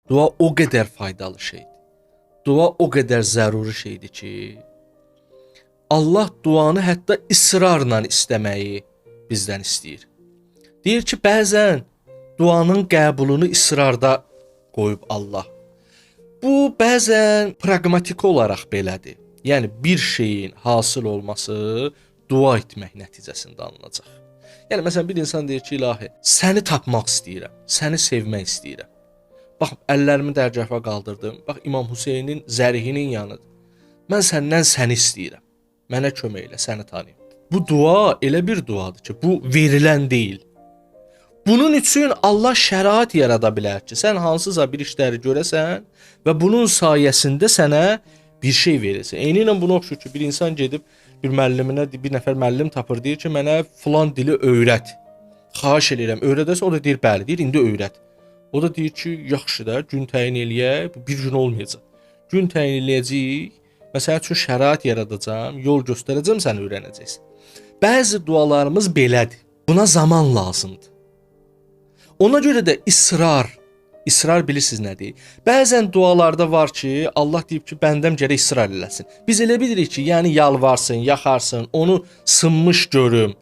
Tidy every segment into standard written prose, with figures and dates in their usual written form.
Dua o qədər faydalı şeydir. Dua o qədər zəruri şeydir ki, Allah duanı hətta israrla istəməyi bizdən istəyir. Deyir ki, bəzən duanın qəbulunu israrda qoyub Allah. Bu bəzən praqmatik olaraq belədir. Yəni bir şeyin hasıl olması dua etmək nəticəsində alınacaq. Yəni məsələn bir insan deyir ki, ilahi, səni tapmaq istəyirəm, səni sevmək istəyirəm. Bax, əllərimi dərgahə qaldırdım. Bax, İmam Hüseynin zərihinin yanıdır. Mən səndən səni istəyirəm. Mənə kömək elə, səni tanıyım. Bu dua elə bir duadır ki, bu verilən deyil. Bunun üçün Allah şərait yarada bilər ki, sən hansısa bir işləri görəsən və bunun sayəsində sənə bir şey verilsin. Eyni ilə buna oxşur ki, bir insan gedib bir müəlliminə, bir nəfər müəllim tapır, deyir ki, mənə filan dili öyrət. Xahiş edirəm, öyrədəsə o da deyir, bəli, deyir, indi öyrət. O da deyir ki, yaxşı da, gün təyin eləyək, bu bir gün olmayacaq. Gün təyin eləyəcəyik, məsələn üçün şərait yaradacağam, yol göstərəcəm, sən öyrənəcəksən. Bəzi dualarımız belədir. Buna zaman lazımdır. Ona görə də israr bilirsiniz nədir? Bəzən dualarda var ki, Allah deyib ki, bəndəm gərək israr eləsin. Biz elə bilirik ki, yəni yalvarsın, yaxarsın, onu sınmış görüm.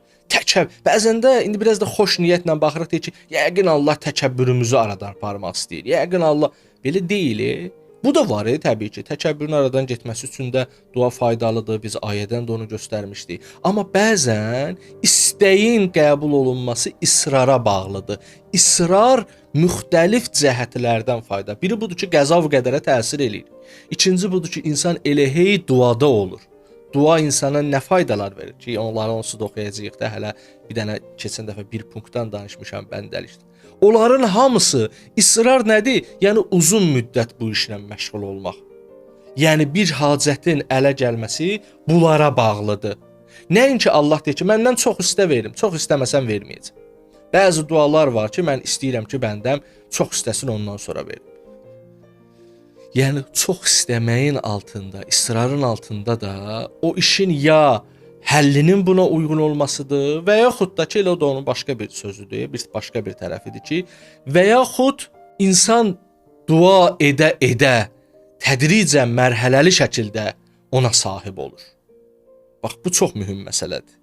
Bəzən də indi biraz da xoş niyyətlə baxırıq deyir ki, yəqin Allah təkəbbürümüzü aradan aparmaq istəyir. Yəqin Allah belə deyil. Bu da var, təbii ki, təkəbbürün aradan getməsi üçün də dua faydalıdır. Biz ayədən də onu göstərmişdik. Amma bəzən istəyin qəbul olunması israra bağlıdır. İsrar müxtəlif cəhətlərdən fayda. Biri budur ki, qəza və qədərə təsir eləyir. İkinci budur ki, insan elə hey duada olur. Dua insana nə faydalar verir ki, onları onsuz da oxuyacağıq da, hələ bir dənə keçən dəfə bir punktdan danışmışam bəndəlikdə. Onların hamısı israr nədir? Yəni uzun müddət bu işlə məşğul olmaq. Yəni bir hacətin ələ gəlməsi bunlara bağlıdır. Nəinki Allah deyir ki, məndən çox istə verim, çox istəməsəm verməyəcəm. Bəzi dualar var ki, mən istəyirəm ki, bəndəm çox istəsin, ondan sonra verim. Yəni çox istəməyin altında, israrın altında da o işin ya həllinin buna uyğun olmasıdır və yaxud da ki, elə o da onun başqa bir sözüdür, başqa bir tərəfidir ki, və yaxud insan dua edə tədricən mərhələli şəkildə ona sahib olur. Bax, bu çox mühüm məsələdir.